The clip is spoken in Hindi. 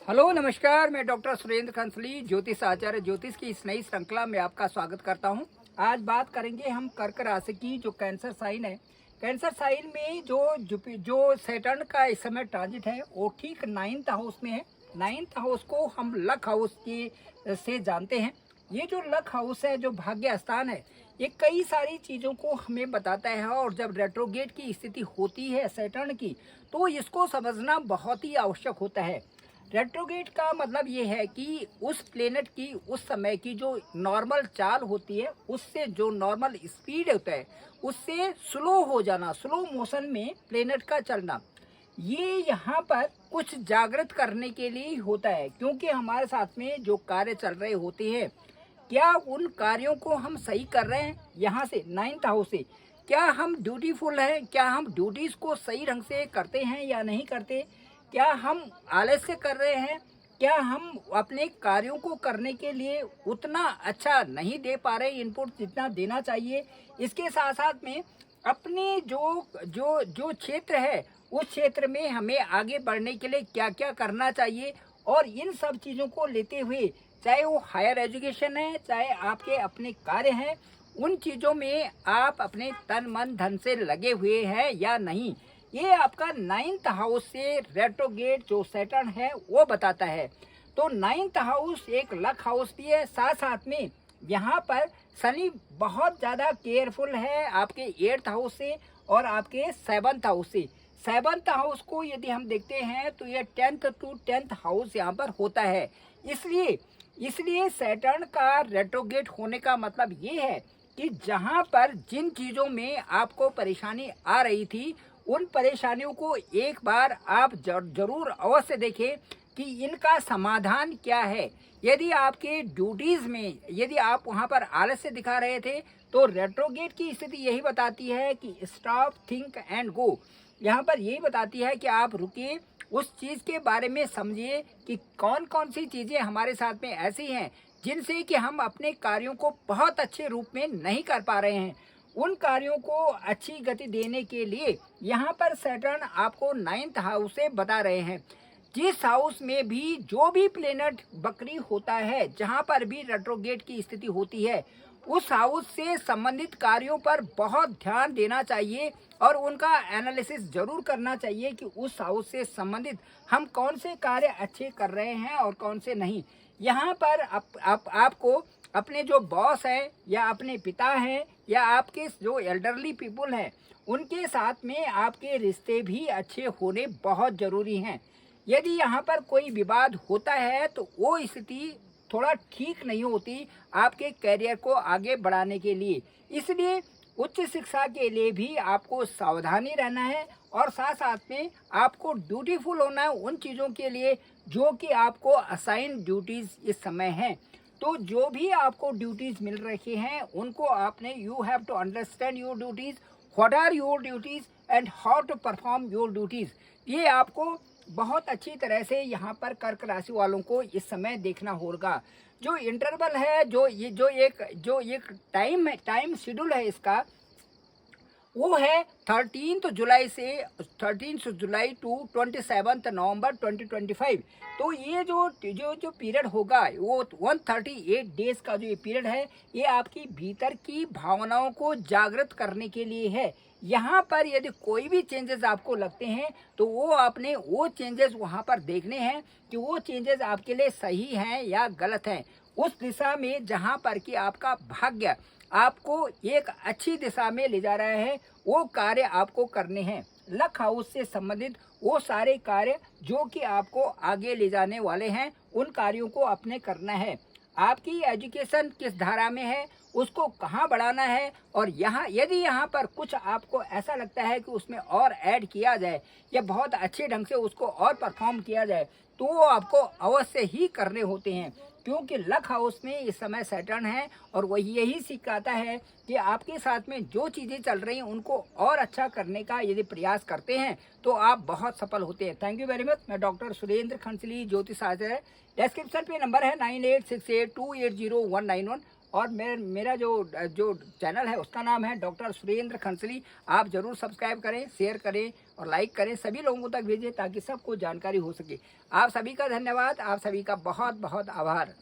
हेलो नमस्कार, मैं डॉक्टर सुरेंद्र खंसली ज्योतिष आचार्य ज्योतिष की इस नई श्रृंखला में आपका स्वागत करता हूं। आज बात करेंगे हम कर्क राशि की जो कैंसर साइन है। कैंसर साइन में जो सैटर्न का इस समय ट्रांजिट है वो ठीक 9th हाउस में है। 9th हाउस को हम लक हाउस के से जानते हैं। ये जो लक हाउस है, जो भाग्य स्थान है, ये कई सारी चीज़ों को हमें बताता है। और जब रेट्रोगेट की स्थिति होती है सैटर्न की, तो इसको समझना बहुत ही आवश्यक होता है। रेट्रोगेट का मतलब ये है कि उस प्लेनेट की उस समय की जो नॉर्मल चाल होती है, उससे जो नॉर्मल स्पीड होता है उससे स्लो हो जाना, स्लो मोशन में प्लेनेट का चलना, ये यहाँ पर कुछ जागृत करने के लिए ही होता है। क्योंकि हमारे साथ में जो कार्य चल रहे होते हैं, क्या उन कार्यों को हम सही कर रहे हैं, यहाँ से 9th हाउस से क्या हम ड्यूटीफुल हैं, क्या हम ड्यूटीज़ को सही ढंग से करते हैं या नहीं करते, क्या हम आलस्य कर रहे हैं, क्या हम अपने कार्यों को करने के लिए उतना अच्छा नहीं दे पा रहे इनपुट जितना देना चाहिए। इसके साथ साथ में अपने जो जो जो क्षेत्र है, उस क्षेत्र में हमें आगे बढ़ने के लिए क्या क्या करना चाहिए। और इन सब चीज़ों को लेते हुए, चाहे वो हायर एजुकेशन है, चाहे आपके अपने कार्य हैं, उन चीज़ों में आप अपने तन मन धन से लगे हुए हैं या नहीं, ये आपका 9th हाउस से रेट्रोगेट जो सैटर्न है वो बताता है। तो 9th हाउस एक लक हाउस भी है। साथ साथ में यहाँ पर शनि बहुत ज़्यादा केयरफुल है आपके 8th हाउस से और आपके 7th हाउस से। 7th हाउस को यदि हम देखते हैं तो ये 10th to 10th हाउस यहाँ पर होता है। इसलिए इसलिए सैटर्न का रेट्रोगेट होने का मतलब ये है कि जहाँ पर जिन चीज़ों में आपको परेशानी आ रही थी, उन परेशानियों को एक बार आप जरूर अवश्य देखें कि इनका समाधान क्या है। यदि आपके ड्यूटीज़ में यदि आप वहाँ पर आलस्य दिखा रहे थे, तो रेट्रोगेट की स्थिति यही बताती है कि स्टॉप, थिंक एंड गो। यहाँ पर यही बताती है कि आप रुकिए, उस चीज़ के बारे में समझिए कि कौन कौन सी चीज़ें हमारे साथ में ऐसी हैं जिनसे कि हम अपने कार्यों को बहुत अच्छे रूप में नहीं कर पा रहे हैं। उन कार्यों को अच्छी गति देने के लिए यहाँ पर सैटर्न आपको 9th हाउस से बता रहे हैं। जिस हाउस में भी जो भी प्लेनेट बकरी होता है, जहाँ पर भी रेट्रोगेट की स्थिति होती है, उस हाउस से संबंधित कार्यों पर बहुत ध्यान देना चाहिए और उनका एनालिसिस जरूर करना चाहिए कि उस हाउस से संबंधित हम कौन से कार्य अच्छे कर रहे हैं और कौन से नहीं। यहाँ पर आपको अपने जो बॉस है या अपने पिता हैं या आपके जो एल्डरली पीपल हैं, उनके साथ में आपके रिश्ते भी अच्छे होने बहुत ज़रूरी हैं। यदि यहाँ पर कोई विवाद होता है तो वो स्थिति थोड़ा ठीक नहीं होती आपके करियर को आगे बढ़ाने के लिए। इसलिए उच्च शिक्षा के लिए भी आपको सावधानी रहना है और साथ साथ में आपको ड्यूटीफुल होना है उन चीज़ों के लिए जो कि आपको असाइन ड्यूटीज़ इस समय हैं। तो जो भी आपको ड्यूटीज़ मिल रही हैं, उनको आपने you have to understand your duties, what are your duties and how to perform your duties. ये आपको बहुत अच्छी तरह से यहाँ पर कर्क राशि वालों को इस समय देखना होगा। जो इंटरवल है, जो एक टाइम शेड्यूल है इसका, वो है 13 जुलाई से 13 जुलाई टू 27 नवंबर 2025। तो ये जो जो जो पीरियड होगा वो 138 डेज का जो ये पीरियड है, ये आपकी भीतर की भावनाओं को जागृत करने के लिए है। यहाँ पर यदि कोई भी चेंजेस आपको लगते हैं तो वो आपने वो चेंजेस वहाँ पर देखने हैं कि वो चेंजेस आपके लिए सही हैं या गलत हैं। उस दिशा में जहाँ पर कि आपका भाग्य आपको एक अच्छी दिशा में ले जा रहा है, वो कार्य आपको करने हैं। लक हाउस से संबंधित वो सारे कार्य जो कि आपको आगे ले जाने वाले हैं, उन कार्यों को आपने करना है। आपकी एजुकेशन किस धारा में है, उसको कहाँ बढ़ाना है, और यहाँ यदि यहाँ पर कुछ आपको ऐसा लगता है कि उसमें और ऐड किया जाए या बहुत अच्छे ढंग से उसको और परफॉर्म किया जाए, तो वो आपको अवश्य ही करने होते हैं। क्योंकि लक हाउस में इस समय सैटर्न है और वही यही सिखाता है कि आपके साथ में जो चीज़ें चल रही हैं उनको और अच्छा करने का यदि प्रयास करते हैं तो आप बहुत सफल होते हैं। Thank you very much. मैं डॉक्टर सुरेंद्र खंसली ज्योतिष आचार्य। डिस्क्रिप्शन पे नंबर है 9868280191 और मेरा जो जो चैनल है उसका नाम है डॉक्टर सुरेंद्र खंसली। आप ज़रूर सब्सक्राइब करें, शेयर करें और लाइक करें, सभी लोगों तक भेजें ताकि सबको जानकारी हो सके। आप सभी का धन्यवाद, आप सभी का बहुत बहुत आभार।